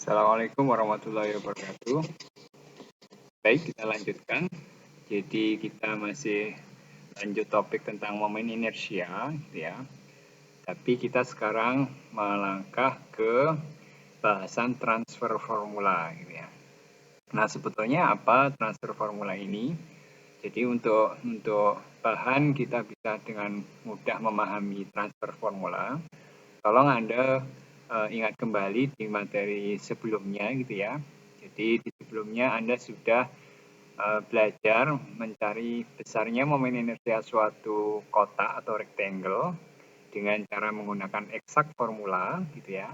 Assalamualaikum warahmatullahi wabarakatuh. Baik, kita lanjutkan. Jadi kita masih lanjut topik tentang momen inersia, gitu ya. Tapi kita sekarang melangkah ke bahasan transfer formula, gitu ya. Nah, sebetulnya apa transfer formula ini? Jadi untuk bahan kita bisa dengan mudah memahami transfer formula. Tolong Anda ingat kembali di materi sebelumnya gitu ya. Jadi di sebelumnya Anda sudah belajar mencari besarnya momen inersia suatu kotak atau rectangle dengan cara menggunakan eksak formula gitu ya.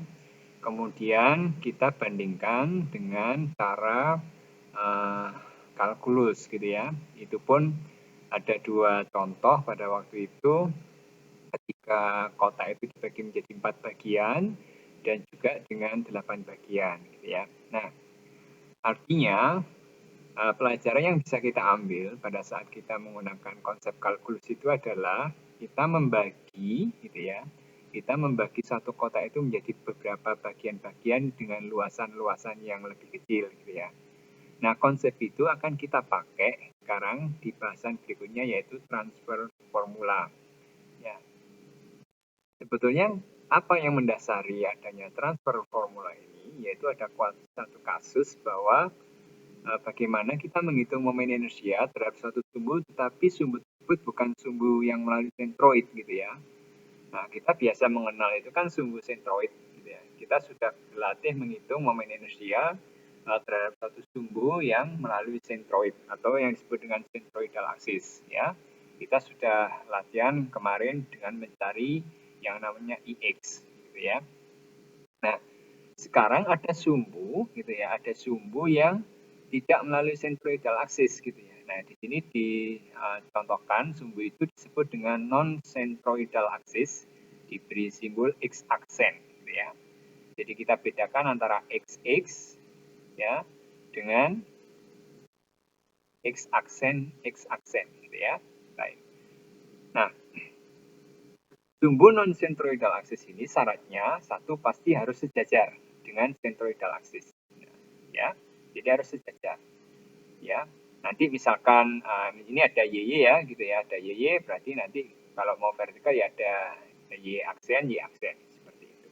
Kemudian kita bandingkan dengan cara kalkulus gitu ya. Itu pun ada dua contoh pada waktu itu ketika kotak itu dibagi menjadi 4 bagian dan juga dengan 8 bagian gitu ya. Nah, artinya pelajaran yang bisa kita ambil pada saat kita menggunakan konsep kalkulus itu adalah kita membagi gitu ya. Kita membagi satu kotak itu menjadi beberapa bagian-bagian dengan luasan-luasan yang lebih kecil gitu ya. Nah, konsep itu akan kita pakai sekarang di bahasan berikutnya yaitu transfer formula. Ya. Sebetulnya apa yang mendasari adanya transfer formula ini, yaitu ada satu kasus bahwa bagaimana kita menghitung momen inersia terhadap suatu sumbu, tetapi sumbu tersebut bukan sumbu yang melalui sentroid gitu ya. Nah, kita biasa mengenal itu kan sumbu sentroid gitu ya. Kita sudah berlatih menghitung momen inersia terhadap suatu sumbu yang melalui sentroid atau yang disebut dengan sentroidal axis ya. Kita sudah latihan kemarin dengan mencari yang namanya IX gitu ya. Nah, sekarang ada sumbu gitu ya, ada sumbu yang tidak melalui sentroidal axis gitu ya. Nah, di sini dicontohkan sumbu itu disebut dengan non-sentroidal axis, diberi simbol X aksen gitu ya. Jadi kita bedakan antara XX ya dengan X aksen gitu ya. Baik. Nah, sumbu non-sentroidal axis ini syaratnya satu pasti harus sejajar dengan sentroidal axis. Ya, jadi harus sejajar. Ya, nanti misalkan ini ada YY ya, gitu ya, ada YY berarti nanti kalau mau vertikal ya ada Y aksen seperti itu.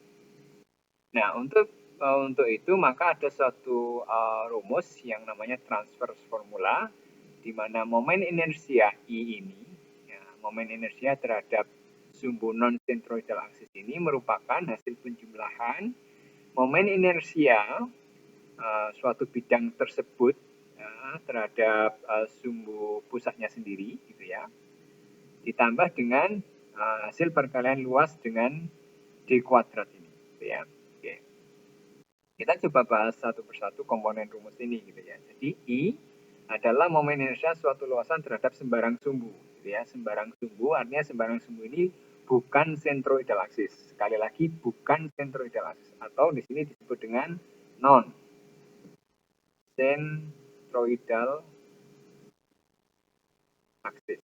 Nah, untuk itu maka ada suatu rumus yang namanya transfer formula di mana momen inersia I ini, ya, momen inersia terhadap sumbu non-sentroidal axis ini merupakan hasil penjumlahan momen inersia suatu bidang tersebut ya, terhadap sumbu pusatnya sendiri, gitu ya, ditambah dengan hasil perkalian luas dengan D kuadrat ini, gitu ya. Oke. Kita coba bahas satu persatu komponen rumus ini, gitu ya. Jadi I adalah momen inersia suatu luasan terhadap sembarang sumbu, gitu ya. Sembarang sumbu artinya sembarang sumbu ini bukan sentroidal axis. Sekali lagi bukan sentroidal axis atau di sini disebut dengan non sentroidal axis.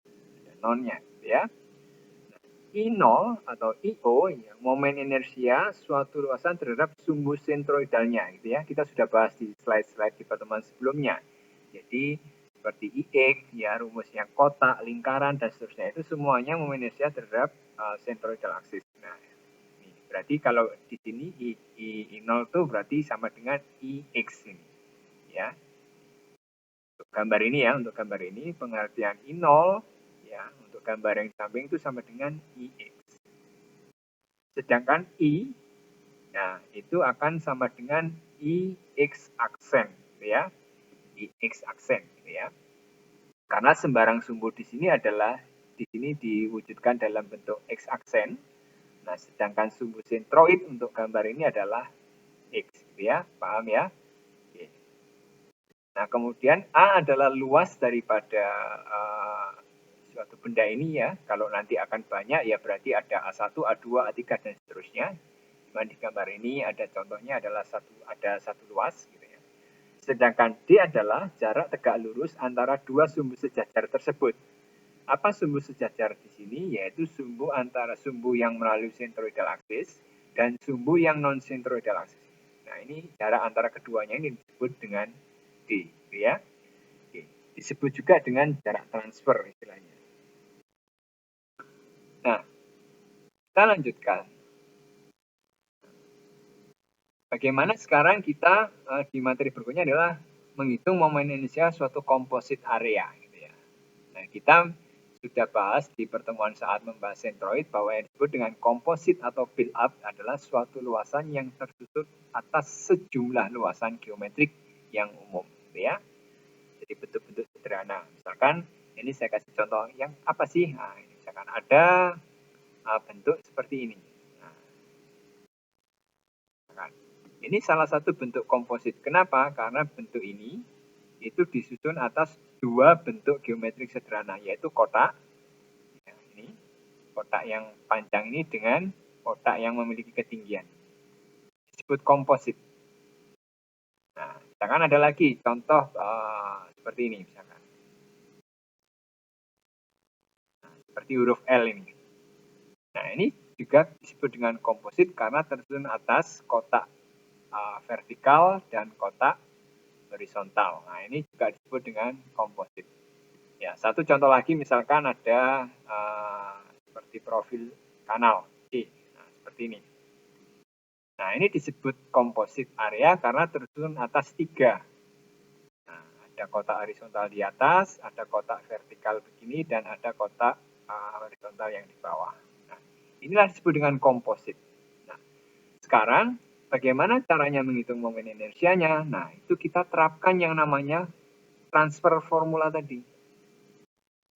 Ada nonnya, gitu ya. I0 atau IO, ya, momen inersia suatu luasan terhadap sumbu sentroidalnya, gitu ya. Kita sudah bahas di slide-slide di pertemuan sebelumnya. Jadi seperti IX, ya rumusnya kotak, lingkaran dan seterusnya itu semuanya momen inersia terhadap sentroidal axis. Nah, berarti kalau di sini I0 itu berarti sama dengan IX ini, ya. Untuk gambar ini ya, untuk gambar ini pengertian I0 ya, untuk gambar yang samping itu sama dengan IX. Sedangkan I, nah itu akan sama dengan IX aksen, gitu ya. IX aksen, gitu ya. Karena sembarang sumbu di sini adalah di sini diwujudkan dalam bentuk X aksen. Nah, sedangkan sumbu sentroid untuk gambar ini adalah X, gitu ya. Paham ya? Oke. Nah, kemudian A adalah luas daripada suatu benda ini ya. Kalau nanti akan banyak ya berarti ada A1, A2, A3 dan seterusnya. Di gambar ini ada contohnya adalah ada satu luas gitu ya. Sedangkan D adalah jarak tegak lurus antara dua sumbu sejajar tersebut. Apa sumbu sejajar di sini? Yaitu sumbu antara sumbu yang melalui sentroidal axis dan sumbu yang non sentroidal axis. Nah, ini jarak antara keduanya ini disebut dengan D, gitu ya. Oke. Disebut juga dengan jarak transfer istilahnya. Nah, kita lanjutkan. Bagaimana sekarang kita di materi berikutnya adalah menghitung momen inersia suatu composite area, gitu ya. Nah, kita sudah bahas di pertemuan saat membahas centroid bahwa yang disebut dengan komposit atau build up adalah suatu luasan yang tersusun atas sejumlah luasan geometrik yang umum, gitu ya. Jadi bentuk-bentuk sederhana. Misalkan ini saya kasih contoh yang apa sih? Nah, ini misalkan ada bentuk seperti ini. Nah, misalkan ini salah satu bentuk komposit. Kenapa? Karena bentuk ini itu disusun atas dua bentuk geometrik sederhana, yaitu kotak. Ya, ini kotak yang panjang ini dengan kotak yang memiliki ketinggian. Disebut komposit. Nah, misalkan ada lagi contoh seperti ini, misalkan. Nah, seperti huruf L ini. Nah, ini juga disebut dengan komposit karena tersusun atas kotak vertikal dan kotak horizontal. Nah, ini juga disebut dengan komposit. Ya, satu contoh lagi misalkan ada seperti profil kanal C. Nah, seperti ini. Nah, ini disebut komposit area karena tersusun atas tiga. Nah, ada kotak horizontal di atas, ada kotak vertikal begini, dan ada kotak horizontal yang di bawah. Nah, inilah disebut dengan komposit. Nah, sekarang bagaimana caranya menghitung momen inersianya? Nah, itu kita terapkan yang namanya transfer formula tadi.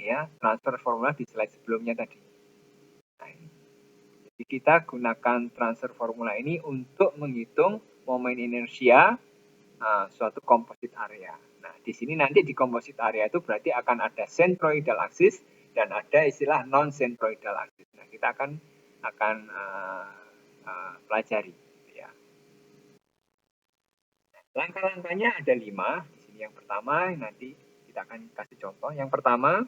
Ya, transfer formula di slide sebelumnya tadi. Nah, jadi kita gunakan transfer formula ini untuk menghitung momen inersia suatu composite area. Nah, di sini nanti di composite area itu berarti akan ada centroidal axis dan ada istilah non-centroidal axis. Nah, kita akan pelajari. Ya. Langkah-langkahnya ada 5. Di sini yang pertama, nanti kita akan kasih contoh. Yang pertama,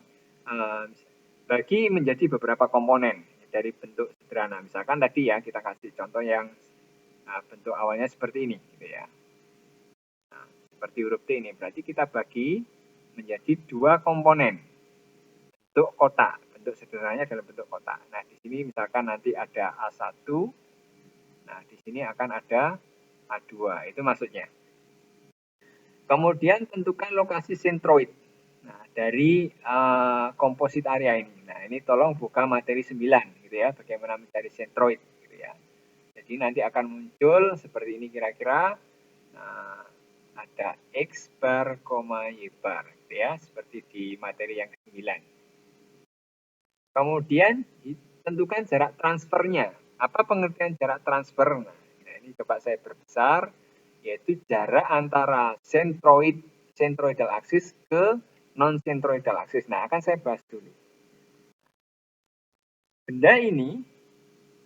bagi menjadi beberapa komponen dari bentuk sederhana. Misalkan tadi ya, kita kasih contoh yang bentuk awalnya seperti ini, gitu ya. Nah, seperti huruf T ini, berarti kita bagi menjadi 2 komponen. Bentuk kotak, bentuk sederhananya dalam bentuk kotak. Nah, di sini misalkan nanti ada A1, nah di sini akan ada A2, itu maksudnya. Kemudian tentukan lokasi centroid. Nah, dari komposit area ini. Nah, ini tolong buka materi 9 gitu ya, bagaimana mencari centroid gitu ya. Jadi nanti akan muncul seperti ini kira-kira. Nah, ada X bar, Y bar gitu ya, seperti di materi yang ke-9. Kemudian tentukan jarak transfernya. Apa pengertian jarak transfer? Nah, ini coba saya perbesar, yaitu jarak antara centroidal axis ke non-centroidal axis. Nah, akan saya bahas dulu. Benda ini,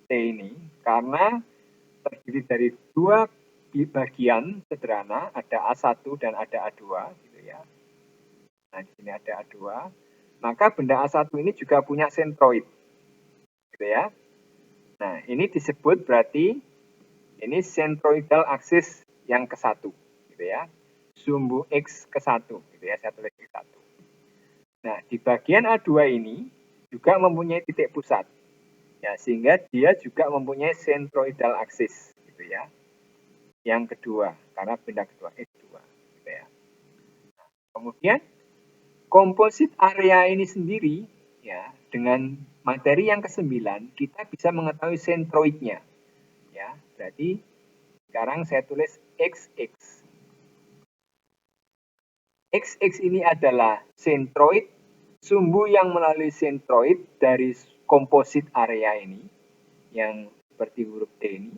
T ini, karena terdiri dari 2 bagian sederhana, ada A1 dan ada A2, gitu ya. Nah, di sini ada A2. Maka benda A1 ini juga punya centroid, gitu ya. Nah, ini disebut berarti ini centroidal axis yang ke-1, gitu ya. Sumbu X ke-1, gitu ya, saya tulis X1. Nah, di bagian A2 ini juga mempunyai titik pusat. Ya, sehingga dia juga mempunyai centroidal axis, gitu ya. Yang kedua, karena benda kedua X2, gitu ya. Nah, kemudian komposit area ini sendiri, ya, dengan materi yang ke-9 kita bisa mengetahui centroidnya. Ya, berarti sekarang saya tulis XX. XX ini adalah centroid, sumbu yang melalui centroid dari komposit area ini, yang seperti huruf T ini.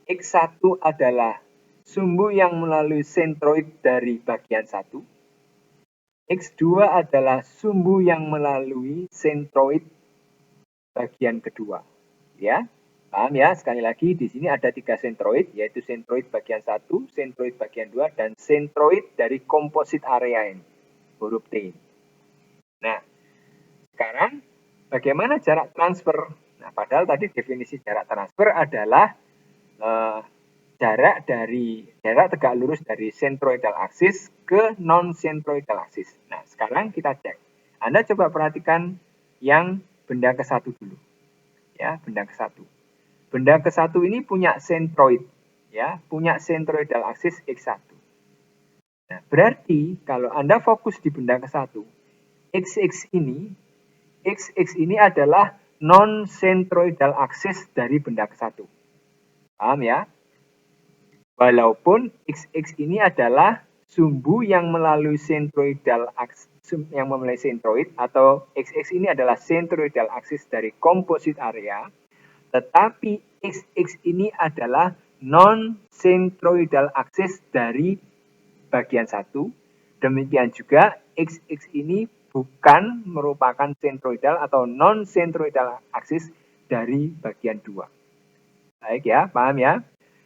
X1 adalah sumbu yang melalui centroid dari bagian 1. X2 adalah sumbu yang melalui centroid bagian kedua. Ya, paham ya? Sekali lagi di sini ada 3 centroid, yaitu centroid bagian 1, centroid bagian 2, dan centroid dari komposit area ini, huruf T. Nah, sekarang bagaimana jarak transfer? Nah, padahal tadi definisi jarak transfer adalah jarak tegak lurus dari centroidal axis ke non-centroidal axis. Nah, sekarang kita cek. Anda coba perhatikan yang benda ke-1 dulu. Ya, benda ke-1. Benda ke-1 ini punya centroid, ya, punya centroidal axis X1. Nah, berarti kalau Anda fokus di benda ke-1, XX ini adalah non-centroidal axis dari benda ke-1. Paham ya? Walaupun XX ini adalah sumbu yang melalui centroidal axis, yang melalui centroid, atau XX ini adalah centroidal axis dari composite area, tetapi XX ini adalah non-centroidal axis dari bagian 1. Demikian juga XX ini bukan merupakan centroidal atau non-centroidal axis dari bagian 2. Baik ya, paham ya?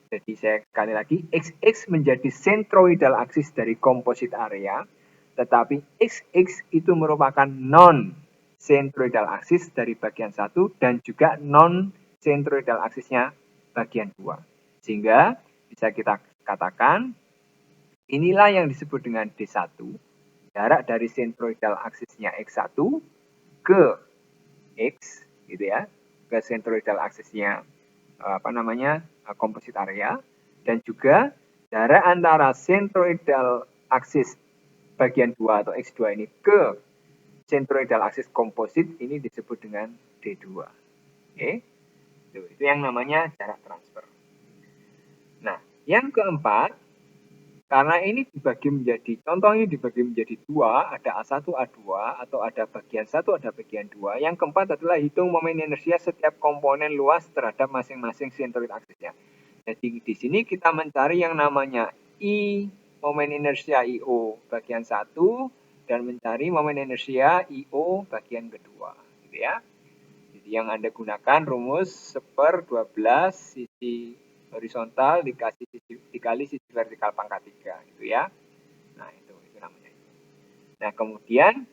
Jadi saya sekali lagi, XX menjadi centroidal axis dari composite area, tetapi XX itu merupakan non-centroidal axis dari bagian 1 dan juga non-centroidal axisnya bagian 2. Sehingga bisa kita katakan, inilah yang disebut dengan D1, jarak dari centroidal axisnya X1 ke X, gitu ya, ke centroidal axisnya composite area, dan juga jarak antara centroidal axis bagian 2 atau X2 ini ke centroidal axis composite ini disebut dengan D2. Oke. Itu yang namanya jarak transfer. Nah, yang keempat, karena ini dibagi menjadi, contohnya dibagi menjadi 2, ada A1, A2, atau ada bagian 1, ada bagian 2. Yang keempat adalah hitung momen inersia setiap komponen luas terhadap masing-masing centroid aksisnya. Jadi di sini kita mencari yang namanya I, momen inersia IO bagian 1, dan mencari momen inersia IO bagian kedua. Gitu ya. Jadi yang Anda gunakan rumus 1/12 sisi horizontal dikali sisi vertikal pangkat 3, gitu ya. Nah, itu namanya. Nah, kemudian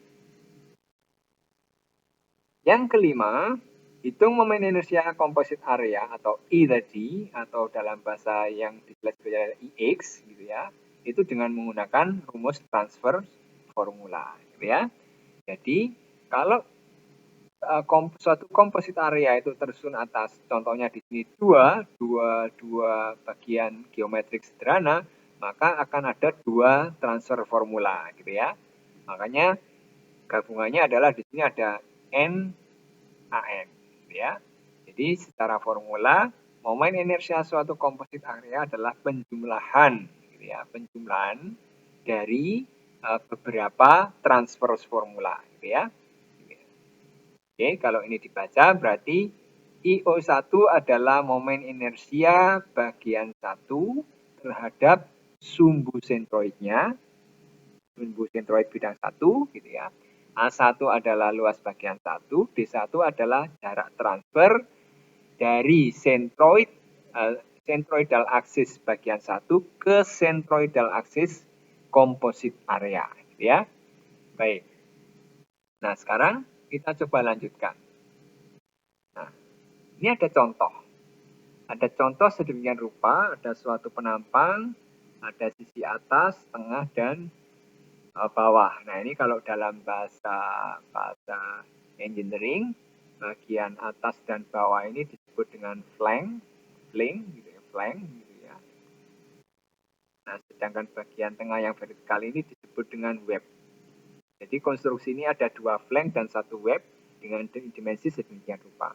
yang kelima, hitung momen inersia composite area atau I tadi, atau dalam bahasa yang dijelas sebagai IX, gitu ya. Itu dengan menggunakan rumus transfer formula, gitu ya. Jadi, kalau suatu composite area itu tersusun atas, contohnya di sini dua bagian geometrik sederhana, maka akan ada 2 transfer formula, gitu ya. Makanya gabungannya adalah di sini ada NaN, gitu ya. Jadi secara formula, momen inersia suatu composite area adalah penjumlahan, gitu ya, penjumlahan dari beberapa transfer formula, gitu ya. Oke, kalau ini dibaca berarti IO1 adalah momen inersia bagian 1 terhadap sumbu sentroidnya, sumbu sentroid bidang 1, gitu ya. A1 adalah luas bagian 1, D1 adalah jarak transfer dari centroidal axis bagian 1 ke centroidal axis composite area, gitu ya. Baik. Nah, sekarang kita coba lanjutkan. Nah, ini ada contoh. Ada contoh sedemikian rupa, ada suatu penampang, ada sisi atas, tengah, dan bawah. Nah, ini kalau dalam bahasa engineering, bagian atas dan bawah ini disebut dengan flank gitu ya, flank gitu ya. Nah, sedangkan bagian tengah yang vertikal ini disebut dengan web. Jadi konstruksi ini ada 2 flank dan 1 web dengan dimensi sedemikian rupa.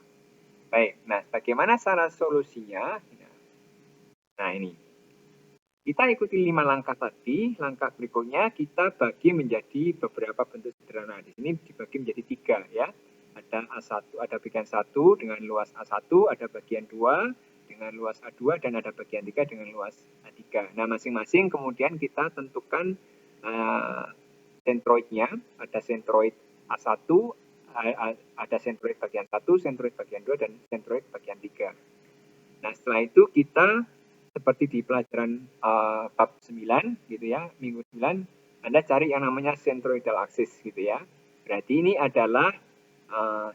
Baik, nah bagaimana cara solusinya? Nah, ini. Kita ikuti 5 langkah tadi. Langkah berikutnya kita bagi menjadi beberapa bentuk sederhana. Di sini dibagi menjadi 3 ya. Ada A1, ada bagian 1 dengan luas A1, ada bagian 2 dengan luas A2, dan ada bagian 3 dengan luas A3. Nah, masing-masing kemudian kita tentukan sentroidnya. Ada sentroid A1, ada sentroid bagian 1, sentroid bagian 2, dan sentroid bagian 3. Nah, setelah itu kita seperti di pelajaran bab 9 gitu ya, minggu 9, Anda cari yang namanya centroidal axis gitu ya. Berarti ini adalah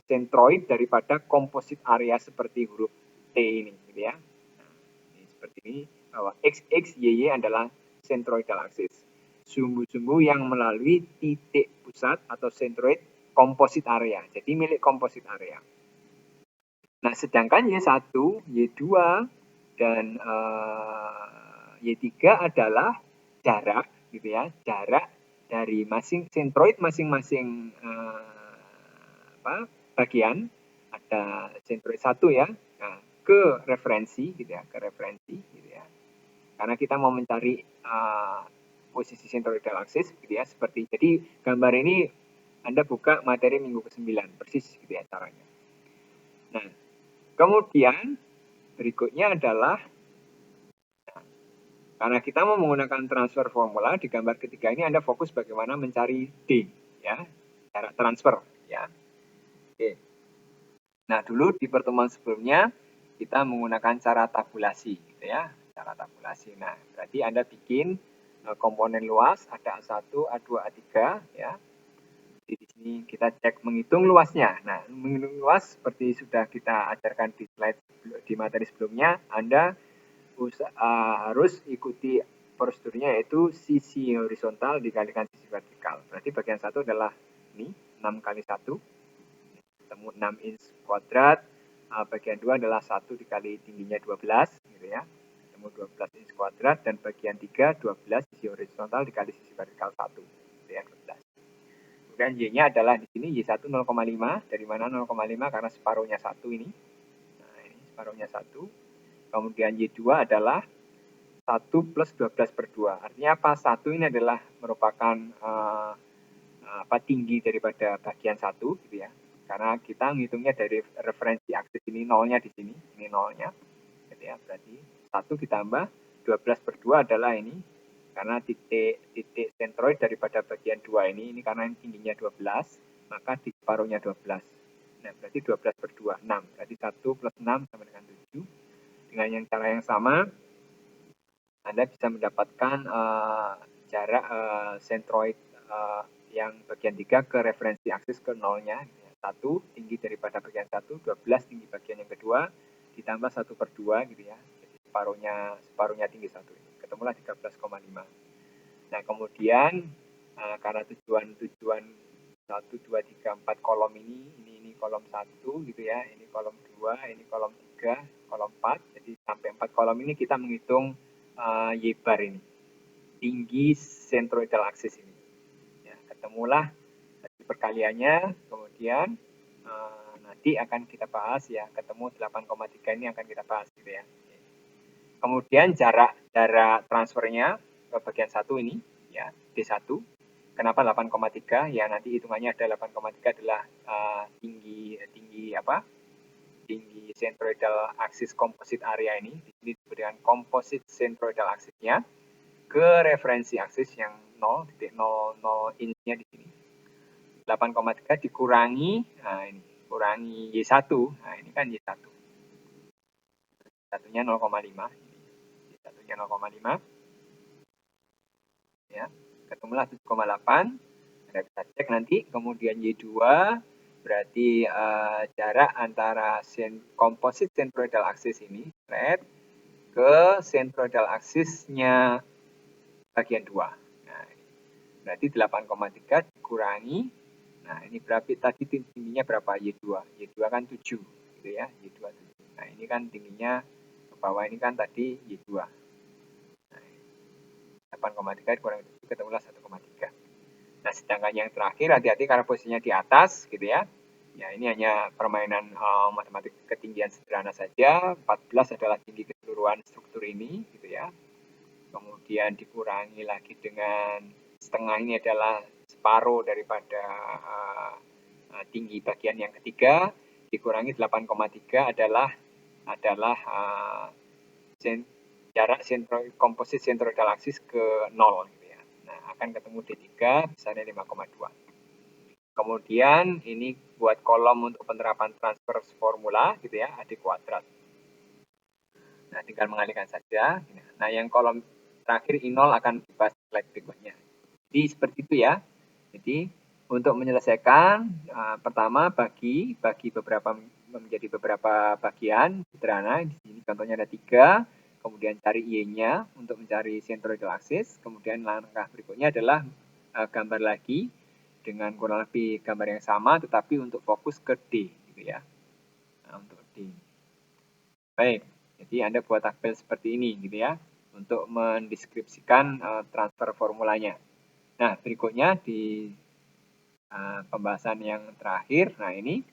centroid daripada composite area seperti huruf T ini gitu ya. Nah, ini seperti ini bahwa XX, YY adalah centroidal axis. Sumbu-sumbu yang melalui titik pusat atau centroid composite area. Jadi milik composite area. Nah, sedangkan Y1, Y2, dan Y3 adalah jarak, gitu ya, jarak dari centroid masing-masing bagian. Ada centroid 1 ya, nah, ke referensi, gitu ya, ke referensi, gitu ya. Karena kita mau mencari posisi centroidal axis, gitu ya, seperti jadi gambar ini Anda buka materi minggu ke-9, persis gitu ya caranya. Nah, kemudian berikutnya adalah karena kita mau menggunakan transfer formula, di gambar ketiga ini Anda fokus bagaimana mencari D, ya, jarak transfer, ya. Oke. Nah, dulu di pertemuan sebelumnya kita menggunakan cara tabulasi, gitu ya, cara tabulasi. Nah, berarti Anda bikin komponen luas, ada A1, A2, A3, ya. Di sini kita cek menghitung luasnya. Nah, menghitung luas seperti sudah kita ajarkan di slide di materi sebelumnya, Anda harus ikuti prosedurnya, yaitu sisi horizontal dikalikan sisi vertikal. Berarti bagian satu adalah ini 6 kali 1, ketemu 6 inch kuadrat. Bagian 2 adalah 1 dikali tingginya 12, gitu ya, ketemu 12 inch kuadrat. Dan bagian 3 12 sisi horizontal dikali sisi vertikal 1, gitu ya, 12. Kemudian Y-nya adalah di sini Y1 0,5. Dari mana 0,5? Karena separuhnya 1 ini. Nah, ini separuhnya 1. Kemudian Y2 adalah 1 plus 12 per 2. Artinya apa? 1 ini adalah merupakan tinggi daripada bagian 1, gitu ya. Karena kita ngitungnya dari referensi aksis ini, nolnya di sini. Ini nolnya. Gitu ya. Berarti 1 ditambah 12 per 2 adalah ini. Karena titik centroid daripada bagian 2 ini karena tingginya 12, maka di separuhnya 12. Nah, berarti 12 per 2, 6. Berarti 1 plus 6 sama dengan 7. Dengan yang cara yang sama, Anda bisa mendapatkan jarak centroid yang bagian 3 ke referensi aksis ke nolnya. 1 tinggi daripada bagian 1, 12 tinggi bagian yang kedua, ditambah 1 per 2, gitu ya. Jadi separuhnya tinggi 1. Ketemulah 13,5. Nah, kemudian karena tujuan 1, 2, 3, 4 kolom ini kolom 1, gitu ya, ini kolom 2, ini kolom 3, kolom 4. Jadi sampai 4 kolom ini kita menghitung Y bar ini, tinggi centroidal axis ini. Ya, ketemulah perkaliannya, kemudian nanti akan kita bahas ya, ketemu 8,3 ini akan kita bahas, gitu ya. Kemudian jarak transfernya ke bagian 1 ini, ya, D1. Kenapa 8,3? Ya, nanti hitungannya ada 8,3 adalah tinggi centroidal axis composite area ini. Di sini disebut dengan composite centroidal axisnya ke referensi aksis yang 0, titik 0 inch-nya di sini. 8,3 dikurangi, nah ini, kurangi Y1. Nah, ini kan Y1. Y1-nya 0,5. Y1-nya 0,5. Ya, ketemulah 7,8. Anda bisa cek nanti. Kemudian Y2 berarti jarak antara composite centroidal axis ini ke centroidal axisnya bagian 2. Nah, berarti 8,3 dikurangi. Nah, ini berarti tadi tingginya berapa? Y2. Y2 kan 7, gitu ya. Y2 7. Nah, ini kan tingginya ke bawah ini kan tadi Y2. Nah, 8,3 dikurangi 7 ketemulah 1,3. Nah, sedangkan yang terakhir hati-hati karena posisinya di atas, gitu ya. Ya, ini hanya permainan matematik ketinggian sederhana saja. 14 adalah tinggi keseluruhan struktur ini, gitu ya. Kemudian dikurangi lagi dengan setengah, ini adalah separuh daripada tinggi bagian yang ketiga, dikurangi 8,3 adalah jarak composite centroidal axis ke 0, gitu ya. Nah, akan ketemu D3 besarnya 5,2. Kemudian ini buat kolom untuk penerapan transfer formula, gitu ya, AD kuadrat. Nah, tinggal mengalihkan saja. Nah, yang kolom terakhir I0 akan dibahas slide berikutnya. Jadi seperti itu ya. Jadi untuk menyelesaikan, pertama bagi beberapa menjadi beberapa bagian sederhana. Di sini contohnya ada 3. kemudian cari Y-nya untuk mencari centroidal axis, kemudian langkah berikutnya adalah gambar lagi dengan kurang lebih gambar yang sama, tetapi untuk fokus ke D, gitu ya. Nah, untuk D. Baik, jadi Anda buat tabel seperti ini, gitu ya, untuk mendeskripsikan transfer formulanya. Nah, berikutnya di pembahasan yang terakhir, nah ini,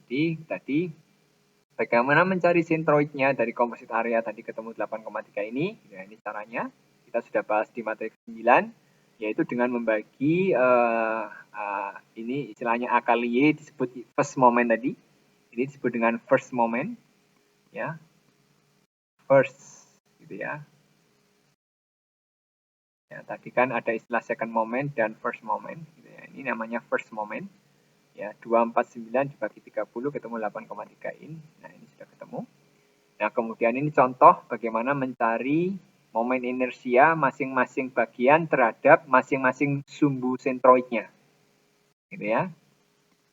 jadi tadi bagaimana mencari centroidnya dari komposit area tadi ketemu 8,3 ini, ya ini caranya. Kita sudah bahas di materi 9, yaitu dengan membagi ini istilahnya A kali Y disebut first moment tadi. Ini disebut dengan first moment, ya, first, gitu ya. Ya, tadi kan ada istilah second moment dan first moment, gitu ya. Ini namanya first moment. Ya, 249 dibagi 30 ketemu 8,3 in. Nah, ini sudah ketemu. Nah, kemudian ini contoh bagaimana mencari momen inersia masing-masing bagian terhadap masing-masing sumbu sentroidnya. Gitu ya.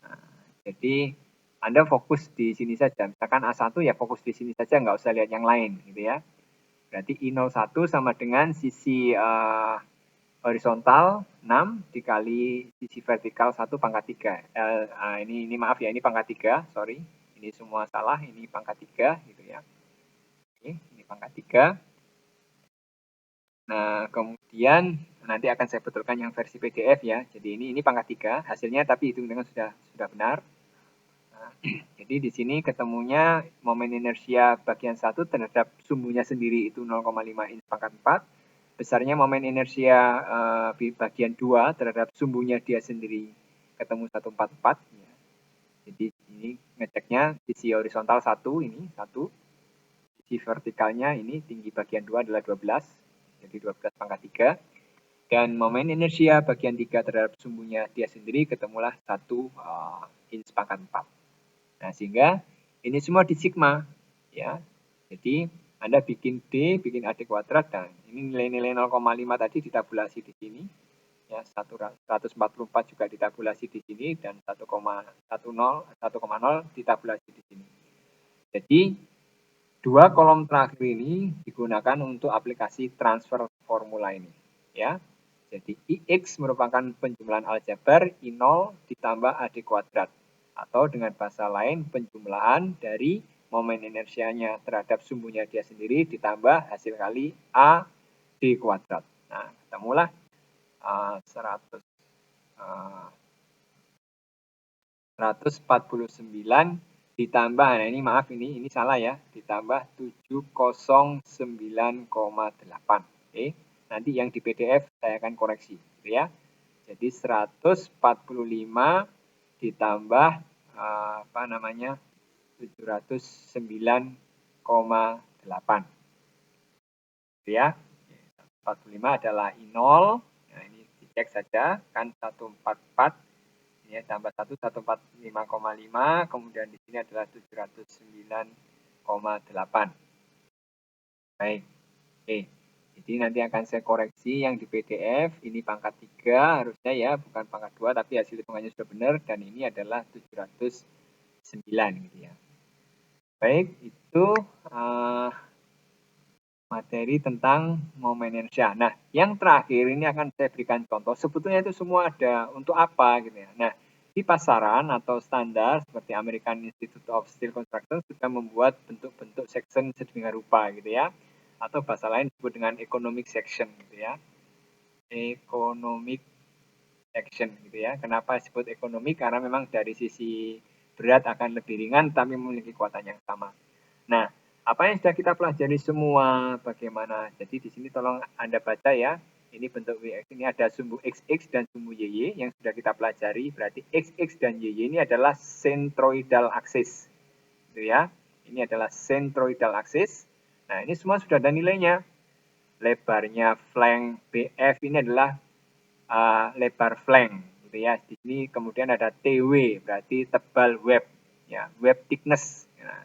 Nah, jadi Anda fokus di sini saja. Misalkan A1 ya fokus di sini saja, nggak usah lihat yang lain. Gitu ya. Berarti I01 sama dengan sisi horizontal 6 dikali sisi vertikal 1 pangkat 3. Ini maaf ya, ini pangkat 3, sorry. Ini semua salah, ini pangkat 3 gitu ya. Ini pangkat 3. Nah, kemudian nanti akan saya betulkan yang versi PDF ya. Jadi ini pangkat 3 hasilnya, tapi hitung-hitungan sudah benar. Nah, jadi di sini ketemunya momen inersia bagian 1 terhadap sumbunya sendiri itu 0,5 in pangkat 4. Besarnya momen inersia bagian 2 terhadap sumbunya dia sendiri ketemu 144. Ya. Jadi ini ngeceknya sisi horizontal 1 ini 1. Sisi vertikalnya ini tinggi bagian 2 adalah 12. Jadi 12 pangkat 3. Dan momen inersia bagian 3 terhadap sumbunya dia sendiri ketemulah 1 in pangkat 4. Nah, sehingga ini semua di sigma. Ya. Jadi Anda bikin D, bikin AD kuadrat, dan ini nilai-nilai 0,5 tadi ditabulasi di sini. Ya, 144 juga ditabulasi di sini, dan 1,0 ditabulasi di sini. Jadi, dua kolom terakhir ini digunakan untuk aplikasi transfer formula ini. Ya. Jadi, IX merupakan penjumlahan aljabar I0 ditambah AD kuadrat. Atau dengan bahasa lain, penjumlahan dari momen inersianya terhadap sumbunya dia sendiri ditambah hasil kali A D kuadrat. Nah, ketemulah 149 ditambah, nah ini maaf ini salah ya, ditambah 709,8. Oke, nanti yang di PDF saya akan koreksi, gitu ya. Jadi 145 ditambah 709,8. Gitu ya. 45 adalah I0. Nah, ini dicek saja kan 144 ini ya, tambah 1 145,5, kemudian di sini adalah 709,8. Baik. Oke. Jadi nanti akan saya koreksi yang di PDF, ini pangkat 3 harusnya ya, bukan pangkat 2, tapi hasil hitungannya sudah benar, dan ini adalah 709 gitu ya. Baik, itu materi tentang momen inersia. Nah, yang terakhir ini akan saya berikan contoh. Sebetulnya itu semua ada untuk apa gitu ya. Nah, di pasaran atau standar seperti American Institute of Steel Construction sudah membuat bentuk-bentuk section sedemikian rupa gitu ya. Atau bahasa lain disebut dengan economic section gitu ya. Economic section gitu ya. Kenapa disebut ekonomi? Karena memang dari sisi berat akan lebih ringan tapi memiliki kekuatan yang sama. Nah, apa yang sudah kita pelajari semua bagaimana? Jadi di sini tolong Anda baca ya. Ini bentuk WX, ini ada sumbu XX dan sumbu YY yang sudah kita pelajari. Berarti XX dan YY ini adalah centroidal axis. Gitu ya. Ini adalah centroidal axis. Nah, ini semua sudah ada nilainya. Lebarnya flank BF ini adalah lebar flank. Gitu ya. Di sini kemudian ada TW, berarti tebal web. Ya, web thickness. Nah,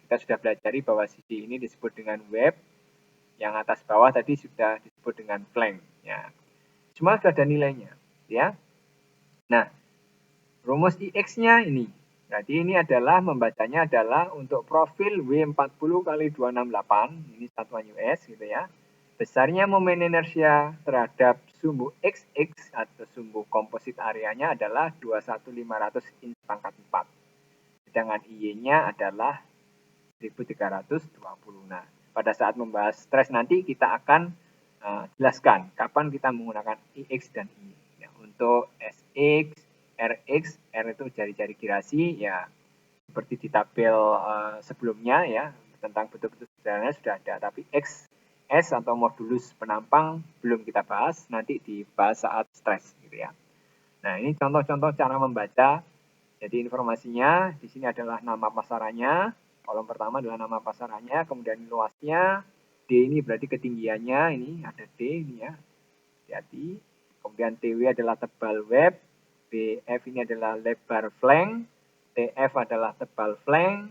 kita sudah pelajari bahwa sisi ini disebut dengan web, yang atas bawah tadi sudah disebut dengan flank. Ya. Semua sudah ada nilainya. Ya. Nah, rumus IX-nya ini. Berarti ini adalah membacanya adalah untuk profil W40 kali 268, ini satuan US gitu ya. Besarnya momen inersia terhadap sumbu XX atau sumbu komposit areanya adalah 21500 Ins pangkat 4. Sedangkan IY-nya adalah 1320. Nah, pada saat membahas stres nanti kita akan jelaskan kapan kita menggunakan IX dan I. Ya, untuk SX, RX, R itu jari-jari girasi, ya seperti di tabel sebelumnya ya, tentang bentuk-bentuk sederhana sudah ada, tapi X, S atau modulus penampang belum kita bahas, nanti dibahas saat stres gitu ya. Nah, ini contoh-contoh cara membaca. Jadi informasinya di sini adalah nama pasarannya, kolom pertama adalah nama pasarannya, kemudian luasnya, D ini berarti ketinggiannya, ini ada D ini ya, hati-hati. Kemudian TW adalah tebal web, BF ini adalah lebar flank, TF adalah tebal flank,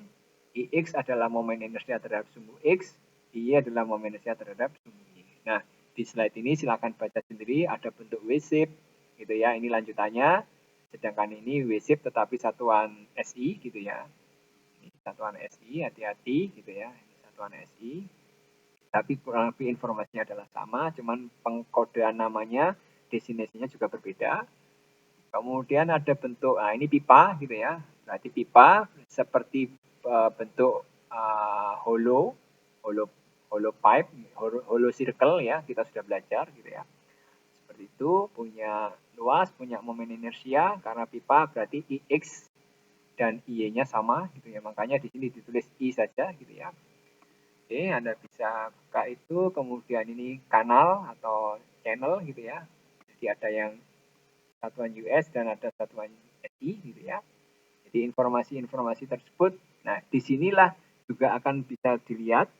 IX adalah momen inersia terhadap sumbu X, Y adalah momen inersia terhadap sumbu Y. Nah, di slide ini silakan baca sendiri, ada bentuk W-shape, gitu ya, ini lanjutannya. Sedangkan ini W-shape tetapi satuan SI, gitu ya. Ini satuan SI, hati-hati, gitu ya, ini satuan SI. Tapi kurang lebih informasinya adalah sama, cuman pengkodean namanya, destinasinya juga berbeda. Kemudian ada bentuk, nah ini pipa gitu ya, berarti pipa seperti bentuk hollow pipe, hollow circle ya, kita sudah belajar gitu ya. Seperti itu, punya luas, punya momen inersia, karena pipa berarti IX dan IY-nya sama gitu ya, makanya di sini ditulis I saja gitu ya. Oke, Anda bisa buka itu, kemudian ini kanal atau channel gitu ya. Jadi ada yang satuan US dan ada satuan SI gitu ya. Jadi informasi-informasi tersebut, nah disinilah juga akan bisa dilihat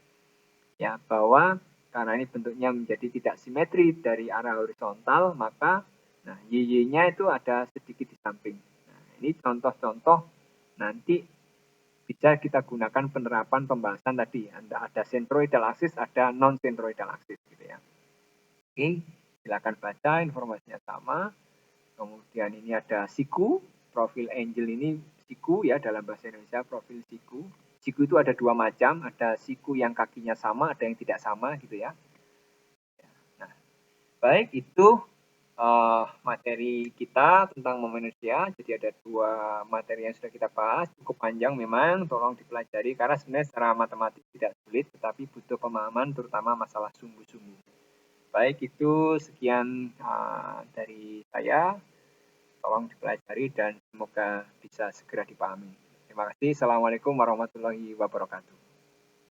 ya bahwa karena ini bentuknya menjadi tidak simetri dari arah horizontal, maka nah YY-nya itu ada sedikit di samping. Nah, ini contoh-contoh nanti bisa kita gunakan penerapan pembahasan tadi. Ada centroidal axis, ada non centroidal axis gitu ya. Oke, silakan baca, informasinya sama. Kemudian ini ada siku, profil angel ini siku ya, dalam bahasa Indonesia profil siku. Siku itu ada dua macam, ada siku yang kakinya sama, ada yang tidak sama gitu ya. Nah, baik itu materi kita tentang momen inersia. Jadi ada dua materi yang sudah kita bahas, cukup panjang memang, tolong dipelajari karena sebenarnya secara matematik tidak sulit, tetapi butuh pemahaman terutama masalah sumbu-sumbu. Baik itu sekian dari saya, tolong dipelajari dan semoga bisa segera dipahami. Terima kasih. Assalamualaikum warahmatullahi wabarakatuh.